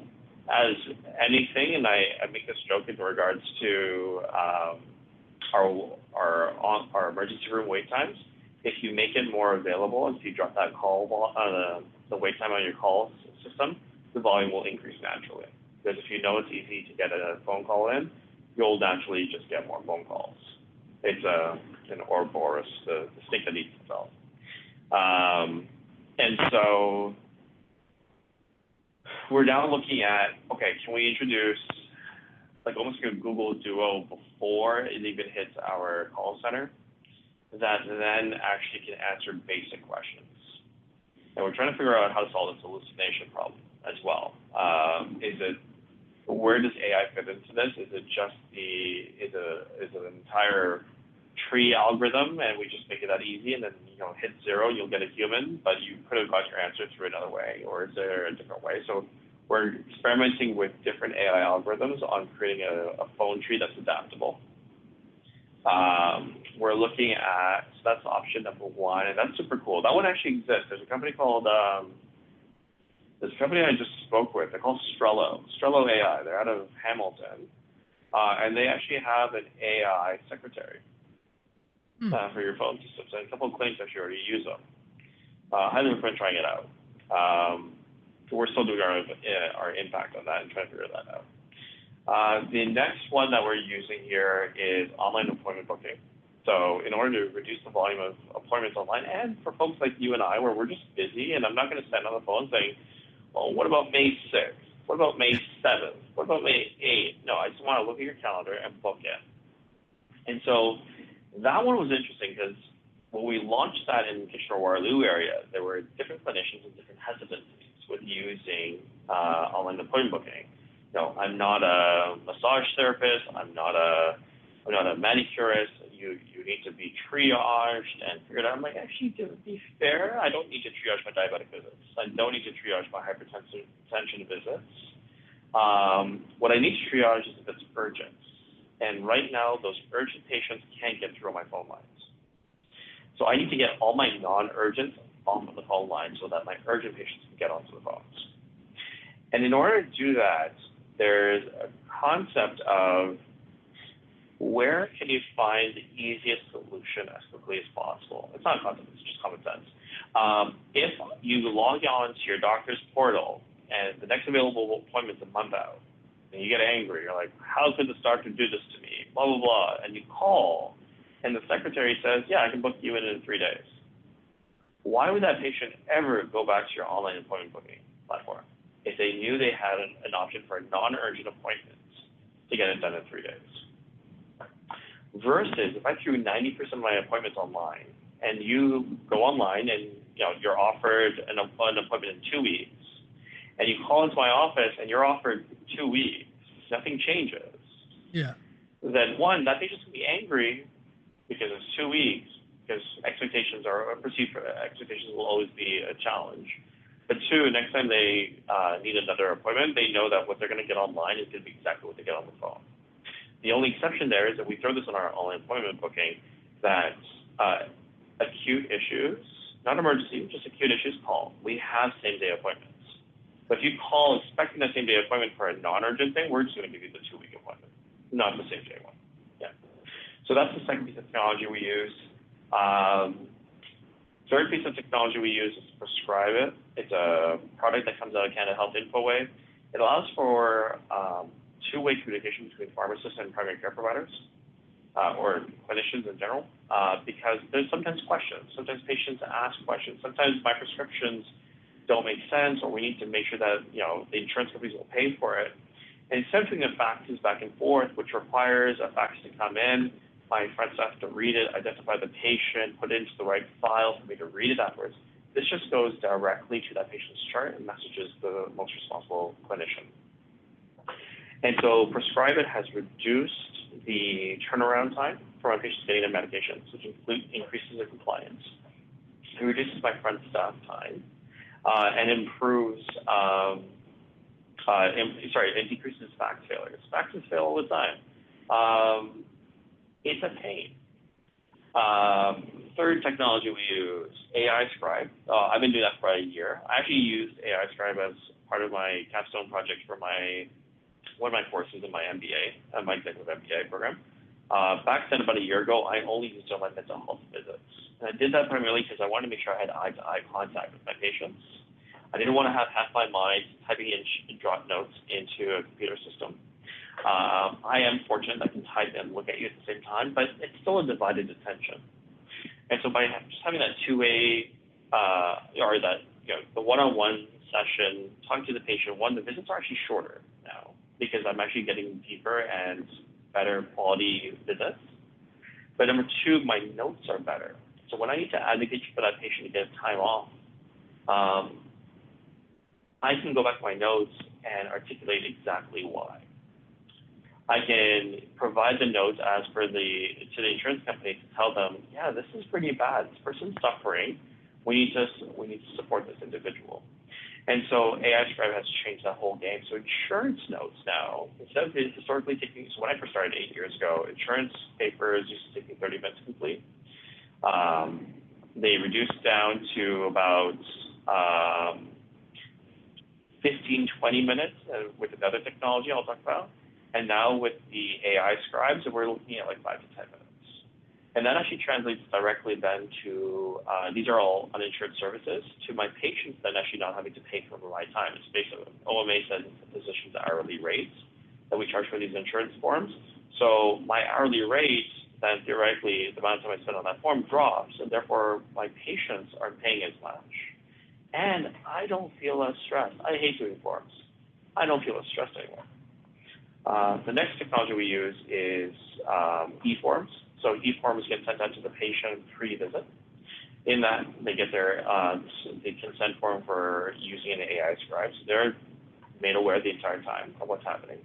as anything, and I make this joke in regards to our emergency room wait times. If you make it more available, and if you drop that the wait time on your call system, the volume will increase naturally. Because if you know it's easy to get a phone call in, you'll naturally just get more phone calls. It's an Ouroboros, the snake that eats itself. And so we're now looking at, okay, can we introduce like almost like a Google Duo before it even hits our call center that then actually can answer basic questions. And we're trying to figure out how to solve this hallucination problem as well. Where does AI fit into this? Is it just is it an entire tree algorithm and we just make it that easy and then hit 0, you'll get a human, but you could have got your answer through another way, or is there a different way? So we're experimenting with different AI algorithms on creating a phone tree that's adaptable. We're looking at, so that's option number 1, and that's super cool. That one actually exists. There's a company called, there's a company I just spoke with. They're called Strello AI. They're out of Hamilton. And they actually have an AI secretary for your phone systems. And a couple of clinics actually already use them. Highly recommend trying it out. We're still doing our impact on that and trying to figure that out. The next one that we're using here is online appointment booking. So in order to reduce the volume of appointments online, and for folks like you and I, where we're just busy, and I'm not going to stand on the phone saying, well, what about May 6th? What about May 7th? What about May 8th? No, I just want to look at your calendar and book it. And so that one was interesting because when we launched that in Kitchener-Waterloo area, there were different clinicians and different hesitancies with using online appointment booking. I'm not a massage therapist. I'm not a manicurist. You need to be triaged and figured out. I'm like, actually, to be fair, I don't need to triage my diabetic visits. I don't need to triage my hypertension visits. What I need to triage is if it's urgent. And right now, those urgent patients can't get through on my phone lines. So I need to get all my non-urgent off of the phone line so that my urgent patients can get onto the phones. And in order to do that, there's a concept of where can you find the easiest solution as quickly as possible? It's not a concept, it's just common sense. If you log on to your doctor's portal and the next available appointment's a month out, and you get angry, you're like, how could this doctor do this to me? Blah, blah, blah. And you call, and the secretary says, yeah, I can book you in 3 days. Why would that patient ever go back to your online appointment booking platform if they knew they had an option for a non-urgent appointment to get it done in 3 days? Versus if I threw 90% of my appointments online, and you go online and you're offered an appointment in 2 weeks, and you call into my office and you're offered 2 weeks, nothing changes. Yeah. Then one, that patient's gonna be angry because it's 2 weeks, because expectations will always be a challenge. But two, next time they need another appointment, they know that what they're gonna get online is gonna be exactly what they get on the phone. The only exception there is that we throw this on our online appointment booking that acute issues, not emergency, just acute issues, call. We have same-day appointments. But if you call expecting that same-day appointment for a non-urgent thing, we're just going to give you the 2-week appointment, not the same-day one. Yeah. So that's the second piece of technology we use. Third piece of technology we use is Prescribe It. It's a product that comes out of Canada Health InfoWave. It allows for two-way communication between pharmacists and primary care providers, or clinicians in general, because there's sometimes questions. Sometimes patients ask questions. Sometimes my prescriptions don't make sense, or we need to make sure that the insurance companies will pay for it. And instead of doing a faxes back and forth, which requires a fax to come in, my front staff have to read it, identify the patient, put it into the right file for me to read it afterwards. This just goes directly to that patient's chart and messages the most responsible clinician. And so Prescribe It has reduced the turnaround time for my patients getting their medications, which increases their compliance. It reduces my front staff time and improves, it decreases fax failures. Faxes fail all the time. It's a pain. Third technology we use, AI Scribe. I've been doing that for a year. I actually used AI Scribe as part of my capstone project for one of my courses in my MBA, my executive MBA program. Back then, about a year ago, I only used it on my mental health visits. And I did that primarily because I wanted to make sure I had eye-to-eye contact with my patients. I didn't want to have half my mind typing in drop notes into a computer system. I am fortunate I can type and look at you at the same time, but it's still a divided attention. And so by just having that two-way, or that, the one-on-one session, talking to the patient, one, the visits are actually shorter now because I'm actually getting deeper and better quality visits. But number two, my notes are better. So when I need to advocate for that patient to get time off, I can go back to my notes and articulate exactly why. I can provide the notes to the insurance company to tell them, yeah, this is pretty bad. This person's suffering. We need to support this individual. And so AI Scribe has changed that whole game. So insurance notes now, instead of historically taking, so when I first started 8 years ago, insurance papers used to take me 30 minutes to complete. They reduced down to about 15, 20 minutes with another technology I'll talk about. And now with the AI scribes, we're looking at like 5 to 10 minutes. And that actually translates directly then to, these are all uninsured services, to my patients then actually not having to pay for my time. It's basically, OMA says it's the physician's hourly rates that we charge for these insurance forms. So my hourly rate, then theoretically, the amount of time I spend on that form drops, and therefore my patients aren't paying as much. And I don't feel as stressed. I hate doing forms. I don't feel as stressed anymore. The next technology we use is e-forms. So e-forms get sent out to the patient pre-visit. In that, they get the consent form for using an AI scribe. So they're made aware the entire time of what's happening.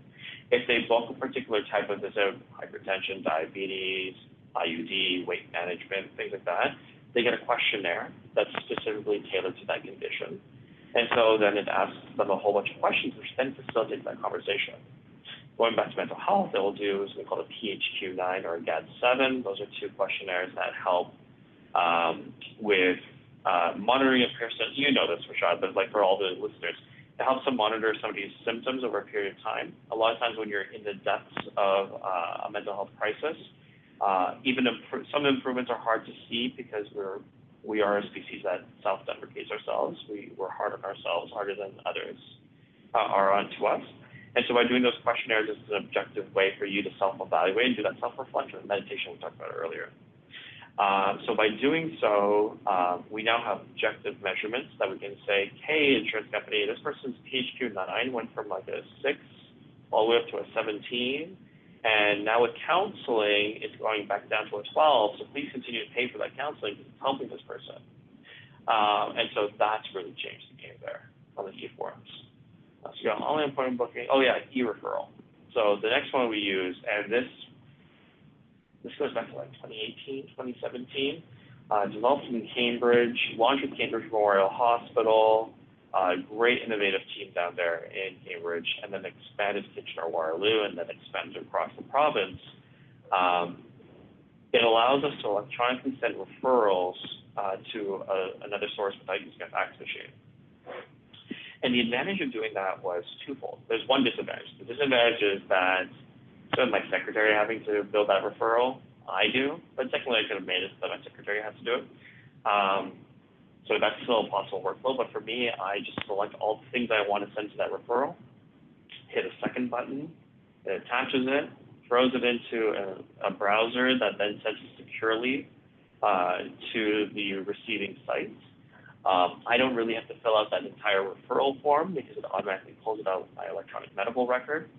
If they book a particular type of visit, hypertension, diabetes, IUD, weight management, things like that, they get a questionnaire that's specifically tailored to that condition. And so then it asks them a whole bunch of questions, which then facilitates that conversation. Going back to mental health, they will do something called a PHQ-9 or a GAD-7. Those are two questionnaires that help with monitoring a person. You know this, Rashad, but like for all the listeners, it helps them monitor somebody's symptoms over a period of time. A lot of times when you're in the depths of a mental health crisis, some improvements are hard to see because we are a species that self-deprecates ourselves. We're hard on ourselves, harder than others are onto us. And so by doing those questionnaires, it's an objective way for you to self-evaluate and do that self-reflection, meditation we talked about earlier. So by doing so, we now have objective measurements that we can say, hey, insurance company, this person's PHQ-9 went from like a 6 all the way up to a 17. And now with counseling, it's going back down to a 12. So please continue to pay for that counseling because it's helping this person. And so that's really changed the game there on the e-forms. So you got online appointment booking. Oh yeah, e-referral. So the next one we use, and this goes back to like 2018, 2017. Developed in Cambridge, launched with Cambridge Memorial Hospital, great innovative team down there in Cambridge, and then expanded to Kitchener-Waterloo, and then expanded across the province. It allows us to electronically send referrals to another source without using a fax machine. And the advantage of doing that was twofold. There's one disadvantage. The disadvantage is that instead of my secretary having to build that referral, I do. But secondly, I could have made it so that my secretary has to do it. So that's still a possible workflow. But for me, I just select all the things I want to send to that referral, hit a second button, it attaches it, throws it into a browser that then sends it securely to the receiving site. I don't really have to fill out that entire referral form because it automatically pulls it out with my electronic medical record.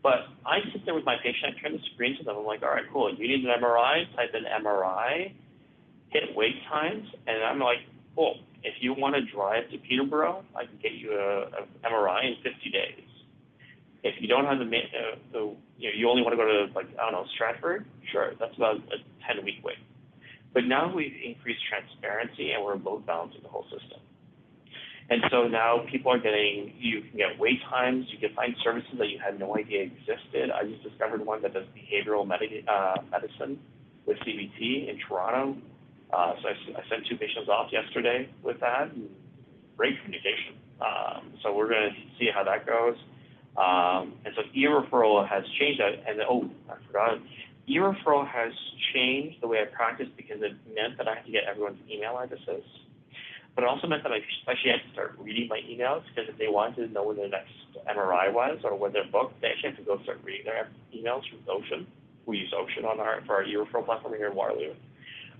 But I sit there with my patient, I turn the screen to them, I'm like, all right, cool, you need an MRI, type in MRI, hit wait times, and I'm like, cool, if you want to drive to Peterborough, I can get you an MRI in 50 days. If you don't have you only want to go to, like, I don't know, Stratford, sure, that's about a 10-week wait. But now we've increased transparency and we're load balancing the whole system. And so now people are you can get wait times, you can find services that you had no idea existed. I just discovered one that does behavioral medicine with CBT in Toronto. So I sent 2 patients off yesterday with that. Great communication. So we're going to see how that goes. And so e-referral has changed that. And I forgot. E-referral has changed the way I practice because it meant that I had to get everyone's email addresses. But it also meant that I actually had to start reading my emails, because if they wanted to know when their next MRI was or when they're booked, they actually have to go start reading their emails from Ocean. We use Ocean for our e-referral platform here in Waterloo.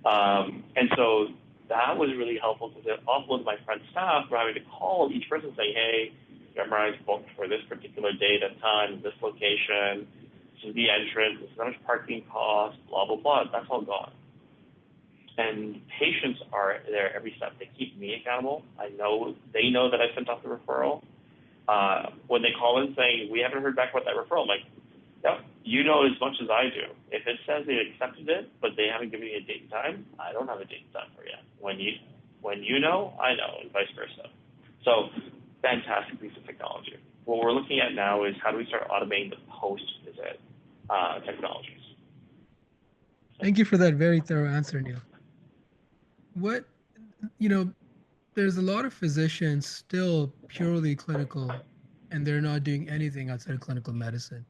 And so that was really helpful, because it offloaded my front staff from having to call each person and say, hey, your MRI is booked for this particular date and time, this location, this is the entrance, this is how much parking costs, blah, blah, blah. That's all gone. And patients are there every step. They keep me accountable. They know that I sent off the referral. When they call in saying, we haven't heard back about that referral, I'm like, yep, you know as much as I do. If it says they accepted it, but they haven't given me a date and time, I don't have a date and time for you. When you know, I know, and vice versa. So fantastic piece of technology. What we're looking at now is how do we start automating the post-visit technologies. Thank you for that very thorough answer, Neil. What, you know, there's a lot of physicians still purely clinical, and they're not doing anything outside of clinical medicine.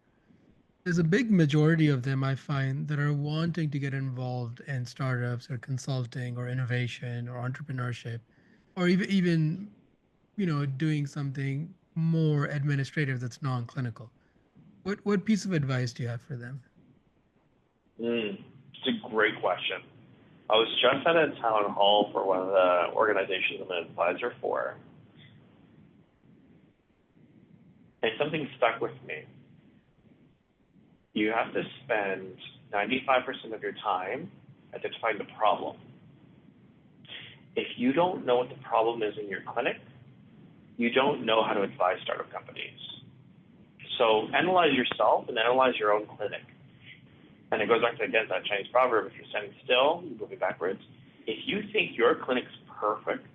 There's a big majority of them I find that are wanting to get involved in startups or consulting or innovation or entrepreneurship, or even doing something more administrative that's non-clinical. What piece of advice do you have for them? It's a great question. I was just at a town hall for one of the organizations I'm an advisor for, and something stuck with me. You have to spend 95% of your time identifying the problem. If you don't know what the problem is in your clinic, you don't know how to advise startup companies. So analyze yourself and analyze your own clinic. And it goes back to, again, that Chinese proverb, if you're standing still, you're moving backwards. If you think your clinic's perfect,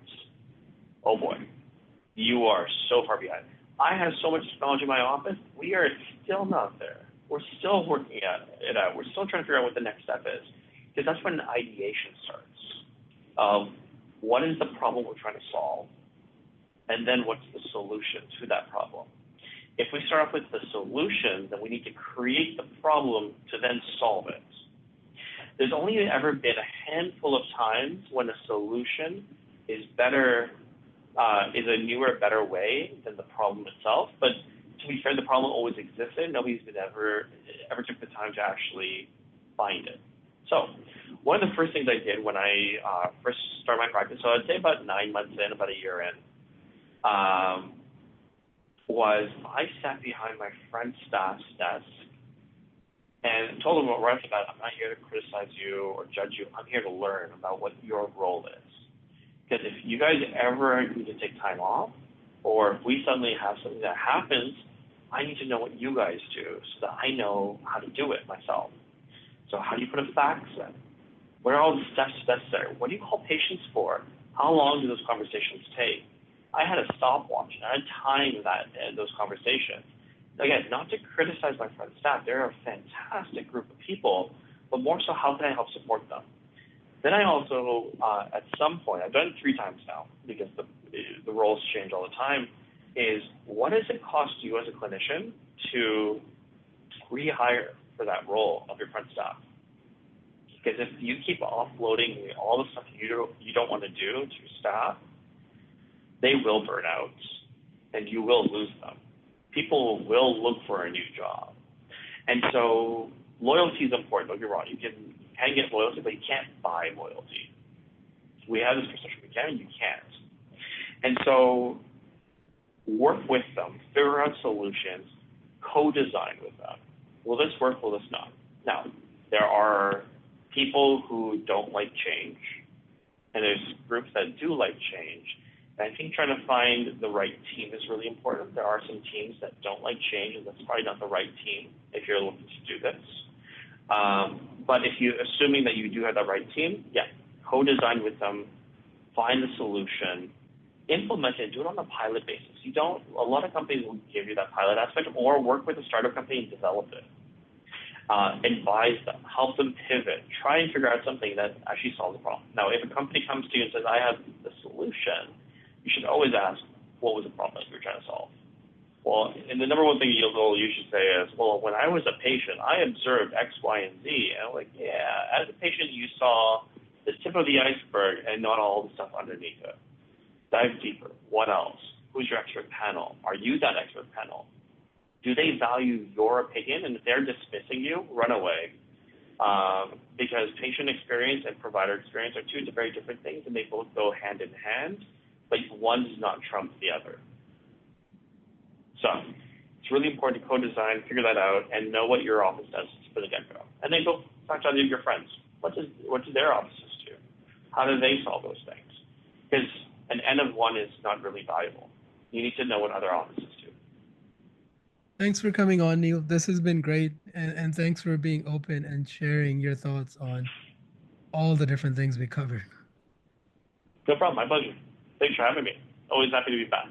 oh boy, you are so far behind. I have so much technology in my office, we are still not there. We're still working at it out. We're still trying to figure out what the next step is. Because that's when ideation starts. What is the problem we're trying to solve? And then what's the solution to that problem? If we start off with the solution, then we need to create the problem to then solve it. There's only ever been a handful of times when a solution is better, is a newer, better way than the problem itself. But to be fair, the problem always existed. Nobody's been ever took the time to actually find it. So one of the first things I did when I first started my practice, so I'd say about 9 months in, about a year in, was I sat behind my friend staff's desk and told him right off the bat, I'm not here to criticize you or judge you. I'm here to learn about what your role is. Because if you guys ever need to take time off, or if we suddenly have something that happens, I need to know what you guys do so that I know how to do it myself. So how do you put a fax in? What are all the steps necessary? What do you call patients for? How long do those conversations take? I had a stopwatch, and I had time those conversations. Again, not to criticize my friend's staff. They're a fantastic group of people, but more so, how can I help support them? Then I also, at some point, I've done it 3 times now because the roles change all the time, is what does it cost you as a clinician to rehire for that role of your front staff? Because if you keep offloading all the stuff you don't want to do to your staff, they will burn out, and you will lose them. People will look for a new job. And so loyalty is important. Don't get me wrong. You can get loyalty, but you can't buy loyalty. We have this perception we can, you can't. And so work with them, figure out solutions, co-design with them. Will this work? Will this not? Now, there are people who don't like change, and there's groups that do like change. And I think trying to find the right team is really important. There are some teams that don't like change, and that's probably not the right team if you're looking to do this. But if you, assuming that you do have the right team, yeah, co-design with them, find the solution, implement it, do it on a pilot basis. A lot of companies will give you that pilot aspect, or work with a startup company and develop it. Advise them, help them pivot, try and figure out something that actually solves the problem. Now, if a company comes to you and says, I have the solution, you should always ask, what was the problem that we were trying to solve? Well, and the number one thing you'll usually say is, well, when I was a patient, I observed X, Y, and Z. And I'm like, yeah, as a patient, you saw the tip of the iceberg and not all the stuff underneath it. Dive deeper. What else? Who's your expert panel? Are you that expert panel? Do they value your opinion? And if they're dismissing you, run away. Because patient experience and provider experience are two very different things, and they both go hand in hand, but one does not trump the other. So it's really important to co-design, figure that out, and know what your office does for the get-go. And then go talk to other of your friends. What do their offices do? How do they solve those things? Because an N of one is not really valuable. You need to know what other offices do. Thanks for coming on, Neil. This has been great. And thanks for being open and sharing your thoughts on all the different things we covered. No problem. My pleasure. Thanks for having me. Always happy to be back.